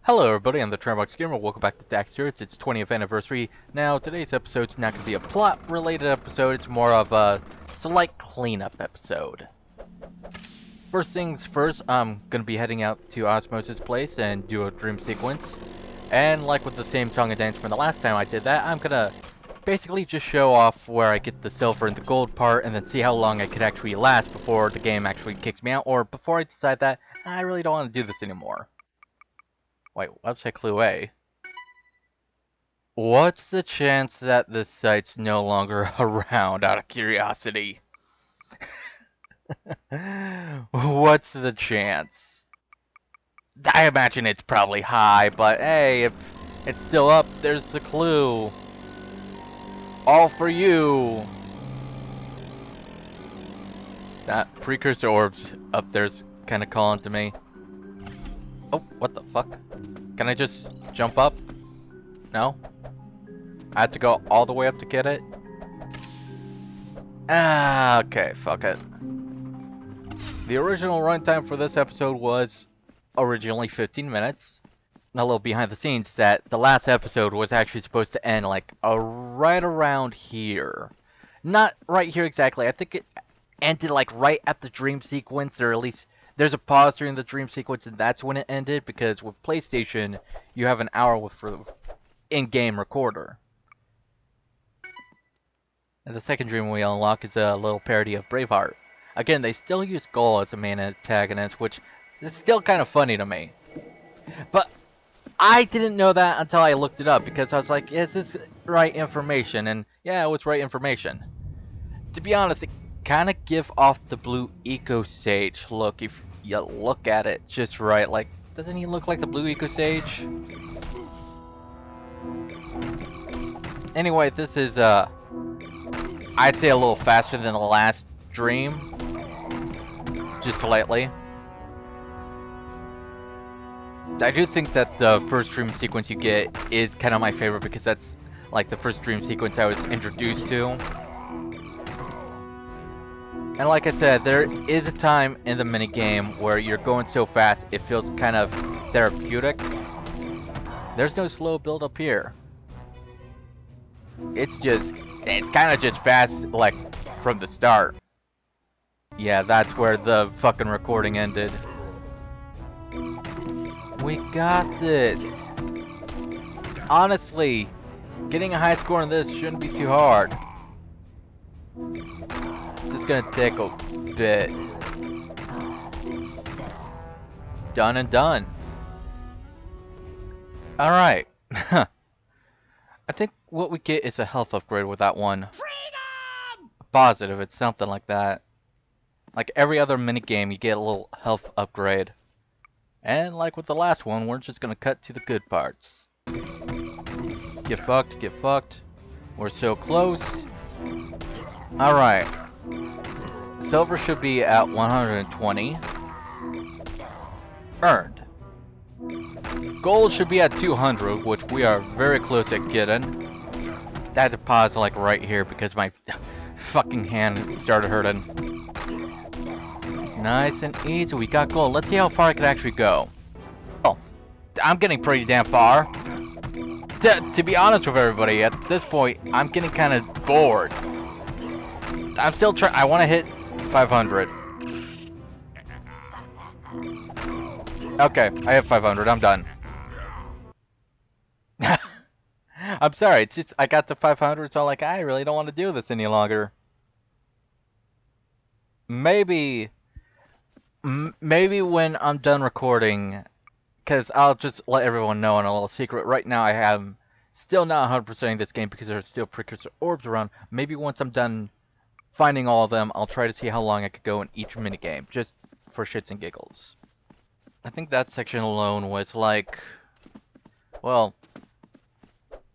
Hello everybody, I'm the Turnbox Gamer. Welcome back to Daxter. It's its 20th anniversary. Now, today's episode's not going to be a plot-related episode, it's more of a slight cleanup episode. First things first, I'm going to be heading out to Osmosis' place and do a dream sequence. And like with the same song and dance from the last time I did that, I'm going to basically just show off where I get the silver and the gold part, and then see how long I could actually last before the game actually kicks me out, or before I decide that I really don't want to do this anymore. Wait, website clue A. What's the chance that this site's no longer around, out of curiosity? What's the chance? I imagine it's probably high, but hey, if it's still up, there's the clue. All for you! That Precursor Orbs up there's kinda calling to me. Oh, what the fuck? Can I just jump up? No? I have to go all the way up to get it? Ah, okay, fuck it. The original runtime for this episode was originally 15 minutes. A little behind the scenes that the last episode was actually supposed to end like right around here. Not right here exactly. I think it ended like right at the dream sequence, or at least there's a pause during the dream sequence and that's when it ended, because with PlayStation you have an hour with for in-game recorder. And the second dream we unlock is a little parody of Braveheart. Again, they still use Gull as the main antagonist, which is still kind of funny to me. But I didn't know that until I looked it up, because I was like, is this right information? And yeah, it was right information. To be honest, it kind of give off the blue Eco Sage look if you look at it just right. Like, doesn't he look like the blue Eco Sage? Anyway, this is I'd say a little faster than the last dream. Just slightly. I do think that the first dream sequence you get is kind of my favorite, because that's like the first dream sequence I was introduced to. And like I said, there is a time in the minigame where you're going so fast it feels kind of therapeutic. There's no slow build up here. It's kind of just fast, like, from the start. Yeah, that's where the fucking recording ended. We got this. Honestly, getting a high score on this shouldn't be too hard. It's just gonna take a bit. Done and done. Alright. I think what we get is a health upgrade with that one. Freedom! Positive, it's something like that. Like every other minigame, you get a little health upgrade. And like with the last one, we're just gonna cut to the good parts. Get fucked, get fucked. We're so close. Alright. Silver should be at 120. Earned. Gold should be at 200, which we are very close at getting. I had to pause like right here because my fucking hand started hurting. Nice and easy, we got gold. Let's see how far I can actually go. Oh, I'm getting pretty damn far. To be honest with everybody, at this point, I'm getting kind of bored. I'm still trying. I want to hit 500. Okay, I have 500. I'm done. I'm sorry. It's just I got to 500, so I'm like, I really don't want to do this any longer. Maybe when I'm done recording, because I'll just let everyone know in a little secret. Right now, I am still not 100%ing this game because there's still Precursor Orbs around. Maybe once I'm done finding all of them, I'll try to see how long I could go in each minigame, just for shits and giggles. I think that section alone was like, well,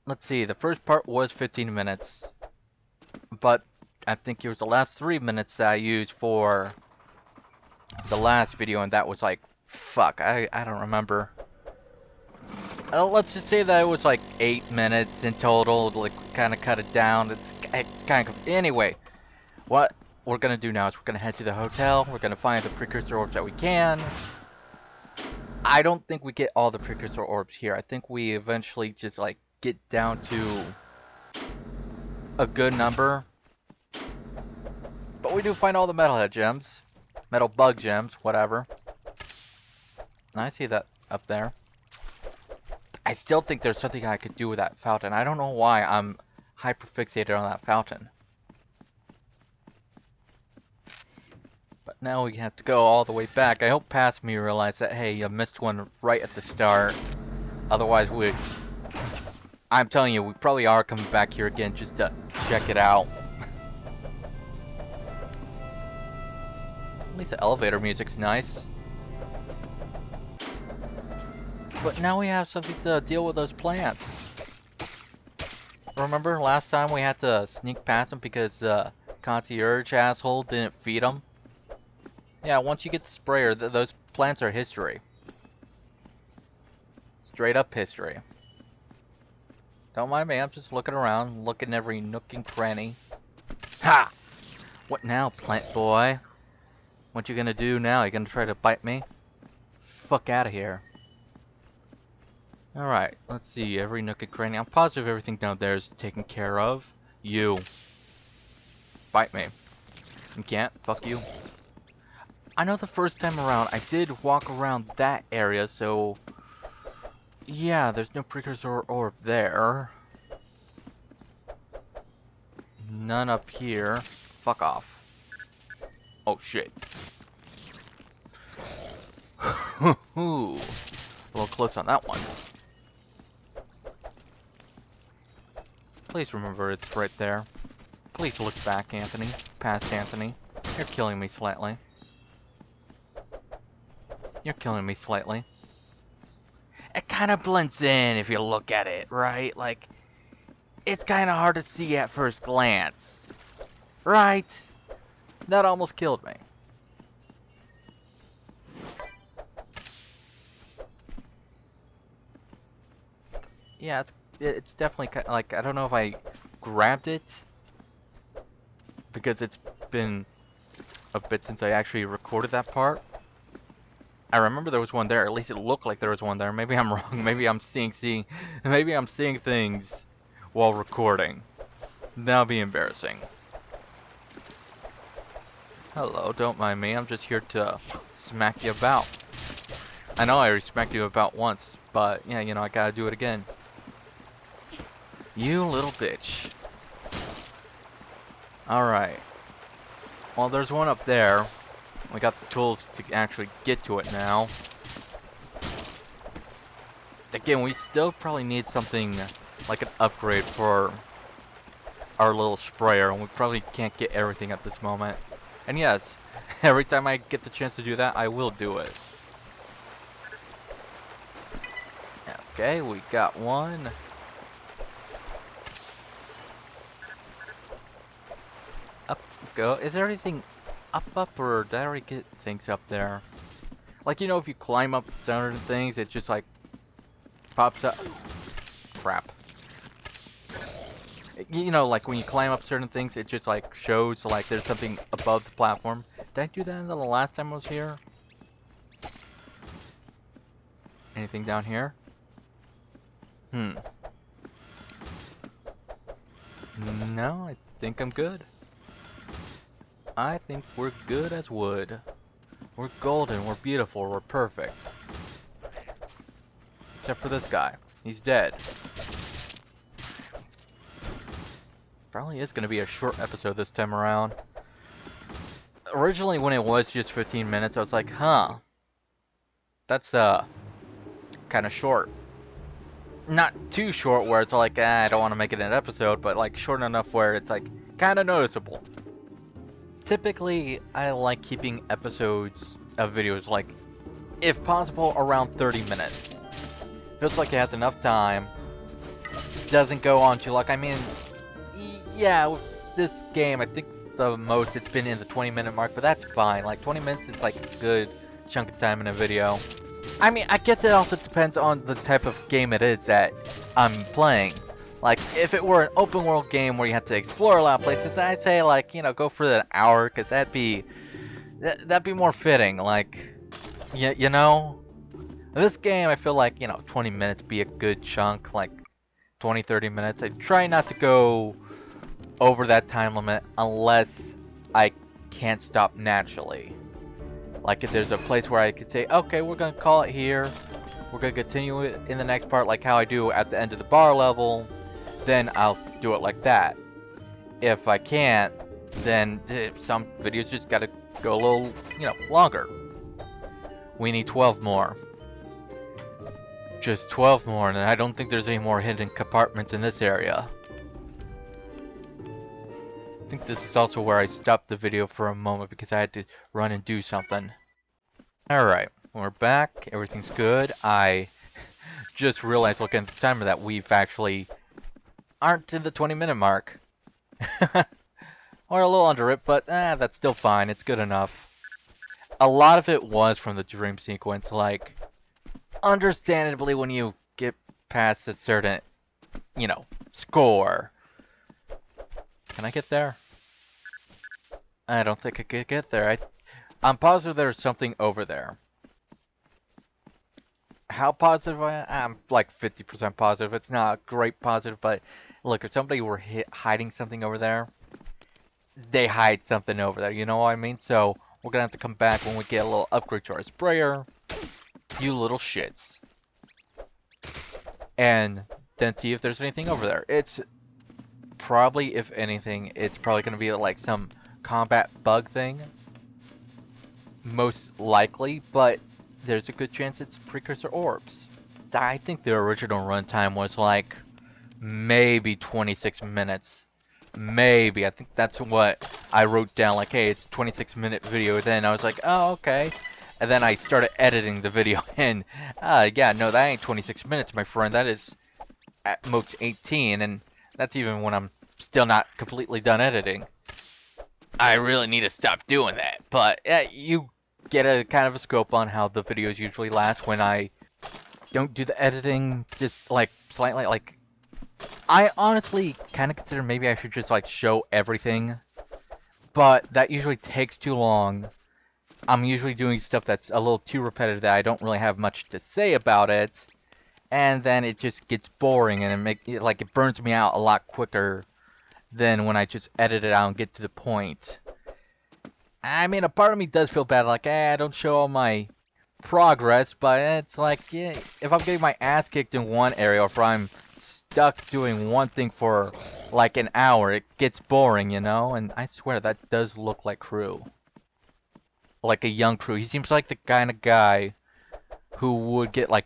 let's see, the first part was 15 minutes, but I think it was the last 3 minutes that I used for the last video, and that was like, fuck, I don't remember. Let's just say that it was like 8 minutes in total, like kind of cut it down. It's kind of, anyway, what we're gonna do now is we're gonna head to the hotel, we're gonna find the Precursor Orbs that we can. I don't think we get all the Precursor Orbs here. I think we eventually just, like, get down to a good number. But we do find all the Metalhead gems. Metal Bug gems, whatever. I see that up there. I still think there's something I could do with that fountain. I don't know why I'm hyperfixated on that fountain. But now we have to go all the way back. I hope past me realize that, hey, you missed one right at the start. Otherwise, I'm telling you, we probably are coming back here again just to check it out. At least the elevator music's nice. But now we have something to deal with those plants. Remember last time we had to sneak past them because the concierge asshole didn't feed them? Yeah, once you get the sprayer, those plants are history. Straight up history. Don't mind me, I'm just looking around, looking every nook and cranny. Ha! What now, plant boy? What you gonna do now? You gonna try to bite me? Fuck out of here. Alright, let's see, every nook and cranny. I'm positive everything down there is taken care of. You. Bite me. You can't? Fuck you. I know the first time around, I did walk around that area, so... yeah, there's no Precursor Orb there. None up here. Fuck off. Oh, shit. Ooh. A little close on that one. Please remember it's right there. Please look back, Anthony. Past Anthony. You're killing me slightly. You're killing me slightly. It kind of blends in if you look at it, right? Like, it's kind of hard to see at first glance. Right? That almost killed me. Yeah, it's definitely kind of like, I don't know if I grabbed it because it's been a bit since I actually recorded that part. I remember there was one there. At least it looked like there was one there. Maybe I'm wrong. Maybe I'm seeing things while recording. That'll be embarrassing. Hello, don't mind me. I'm just here to smack you about. I know I already smacked you about once, but yeah, you know, I gotta do it again. You little bitch. Alright. Well, there's one up there. We got the tools to actually get to it now. Again, we still probably need something like an upgrade for our little sprayer, and we probably can't get everything at this moment. And yes, every time I get the chance to do that, I will do it. Okay, we got one. Up we go. Is there anything up, or did I already get things up there? Like, you know, if you climb up certain things, it just, like, pops up. Crap. You know, like, when you climb up certain things, it just, like, shows, like, there's something above the platform. Did I do that the last time I was here? Anything down here? No, I think I'm good. I think we're good as wood. We're golden, we're beautiful, we're perfect. Except for this guy. He's dead. Probably is going to be a short episode this time around. Originally, when it was just 15 minutes, I was like, huh. That's, kind of short. Not too short where it's like, I don't want to make it an episode, but, like, short enough where it's, like, kind of noticeable. Typically, I like keeping episodes of videos, like, if possible, around 30 minutes. Feels like it has enough time. Doesn't go on too long. I mean, yeah, with this game, I think the most it's been in the 20-minute mark, but that's fine. Like, 20 minutes is like a good chunk of time in a video. I mean, I guess it also depends on the type of game it is that I'm playing. Like, if it were an open world game where you have to explore a lot of places, I'd say, like, you know, go for an hour, because that'd be more fitting. Like, you know? This game, I feel like, 20 minutes be a good chunk, like 20, 30 minutes. I try not to go over that time limit unless I can't stop naturally. Like if there's a place where I could say, okay, we're gonna call it here. We're gonna continue it in the next part like how I do at the end of the bar level. Then I'll do it like that. If I can't, then some videos just gotta go a little, longer. We need 12 more. Just 12 more, and I don't think there's any more hidden compartments in this area. I think this is also where I stopped the video for a moment because I had to run and do something. Alright, we're back. Everything's good. I just realized looking at the timer that we've actually aren't in the 20-minute mark. Or a little under it, but that's still fine. It's good enough. A lot of it was from the dream sequence, like, understandably when you get past a certain, score. Can I get there? I don't think I could get there. I'm positive there's something over there. How positive I am? I'm like 50% positive. It's not a great positive, but look, if somebody were hiding something over there, they hide something over there, you know what I mean? So, we're gonna have to come back when we get a little upgrade to our sprayer. You little shits. And then see if there's anything over there. It's probably, if anything, it's probably gonna be like some combat bug thing. Most likely, but there's a good chance it's Precursor Orbs. I think the original runtime was like maybe 26 minutes. Maybe. I think that's what I wrote down, like, hey, it's a 26-minute video. Then I was like, oh, okay. And then I started editing the video, and, yeah, no, that ain't 26 minutes, my friend. That is at most 18, and that's even when I'm still not completely done editing. I really need to stop doing that. But, you get a kind of a scope on how the videos usually last when I don't do the editing, just, like, slightly, like, I honestly kind of consider maybe I should just, like, show everything, but that usually takes too long. I'm usually doing stuff that's a little too repetitive that I don't really have much to say about it, and then it just gets boring, and it burns me out a lot quicker than when I just edit it out and get to the point. I mean, a part of me does feel bad, like, I don't show all my progress, but it's like, yeah, if I'm getting my ass kicked in one area, or if I'm stuck doing one thing for like an hour, it gets boring, and I swear that does look like Crew. Like a young Crew. He seems like the kind of guy who would get, like,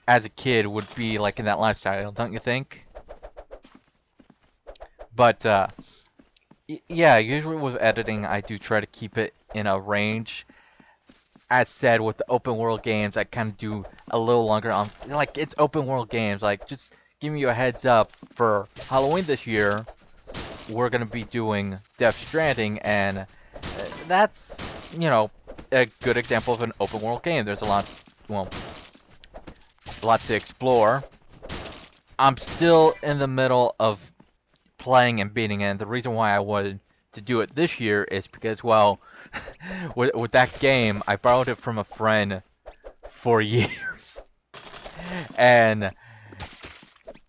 as a kid, would be like in that lifestyle, don't you think? But yeah, usually with editing I do try to keep it in a range. As said, with the open world games I kind of do a little longer on, like, it's open world games, like, just giving you a heads up, for Halloween this year, we're going to be doing Death Stranding, and that's, a good example of an open world game. There's a lot to explore. I'm still in the middle of playing and beating it, and the reason why I wanted to do it this year is because, well, with that game, I borrowed it from a friend for years, and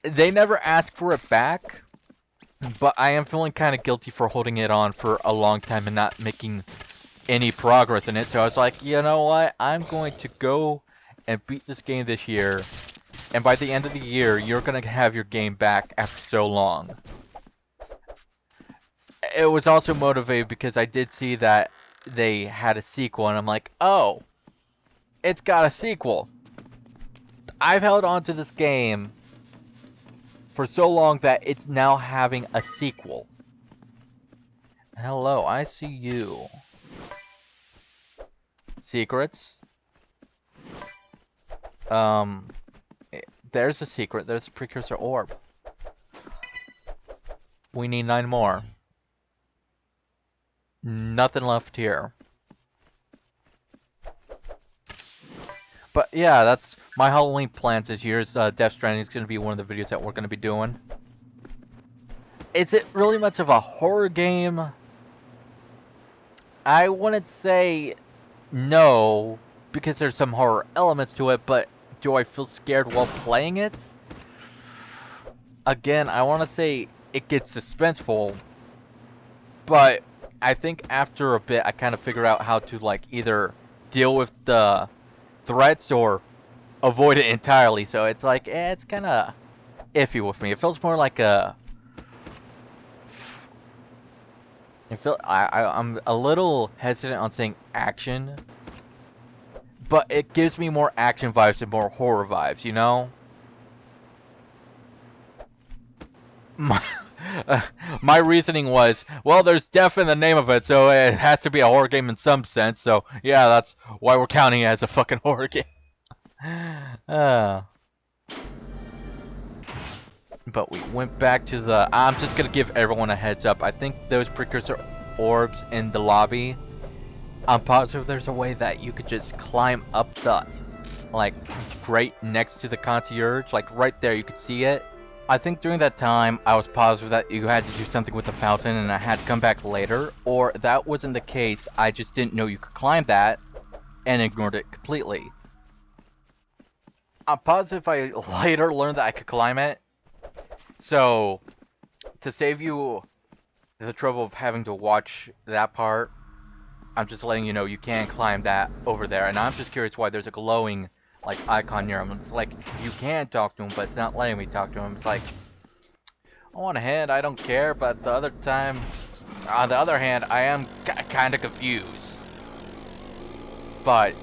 they never asked for it back, but I am feeling kind of guilty for holding it on for a long time and not making any progress in it. So I was like, you know what? I'm going to go and beat this game this year, and by the end of the year, you're going to have your game back after so long. It was also motivated because I did see that they had a sequel, and I'm like, oh, it's got a sequel. I've held on to this game for so long that it's now having a sequel. Hello, I see you. Secrets. There's a secret. There's a Precursor Orb. We need 9 more. Nothing left here. But yeah, that's my Halloween plans this year. Death Stranding is going to be one of the videos that we're going to be doing. Is it really much of a horror game? I wouldn't say no, because there's some horror elements to it, but do I feel scared while playing it? Again, I want to say it gets suspenseful, but I think after a bit I kind of figure out how to like either deal with the threats or avoid it entirely. So it's like, it's kind of iffy with me. It feels more like a... I'm a little hesitant on saying action, but it gives me more action vibes and more horror vibes, you know? My reasoning was, well, there's death in the name of it, so it has to be a horror game in some sense, so yeah, that's why we're counting it as a fucking horror game. But we went back to the... I'm just gonna give everyone a heads up. I think those Precursor Orbs in the lobby, I'm positive there's a way that you could just climb up the, like, grate next to the concierge. Like, right there, you could see it. I think during that time, I was positive that you had to do something with the fountain and I had to come back later. Or that wasn't the case, I just didn't know you could climb that and ignored it completely. I'm positive I later learned that I could climb it. So, to save you the trouble of having to watch that part, I'm just letting you know you can climb that over there. And I'm just curious why there's a glowing, like, icon near him. It's like, you can talk to him, but it's not letting me talk to him. It's like, on one hand, I don't care, but the other time, on the other hand, I am kind of confused. But,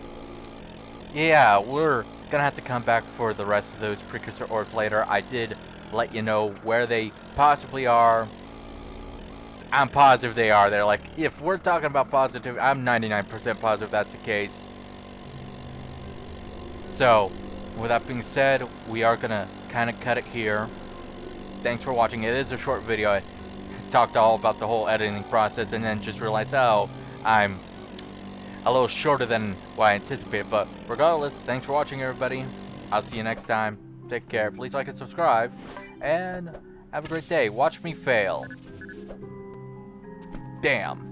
yeah, we're gonna have to come back for the rest of those Precursor Orbs later. I did let you know where they possibly are. I'm positive they are there. Like, if we're talking about positive, I'm 99% positive that's the case. So, with that being said, we are gonna kind of cut it here. Thanks for watching. It is a short video. I talked all about the whole editing process and then just realized, oh, I'm a little shorter than what I anticipated. But regardless, thanks for watching, everybody. I'll see you next time. Take care. Please like and subscribe. And have a great day. Watch me fail. Damn.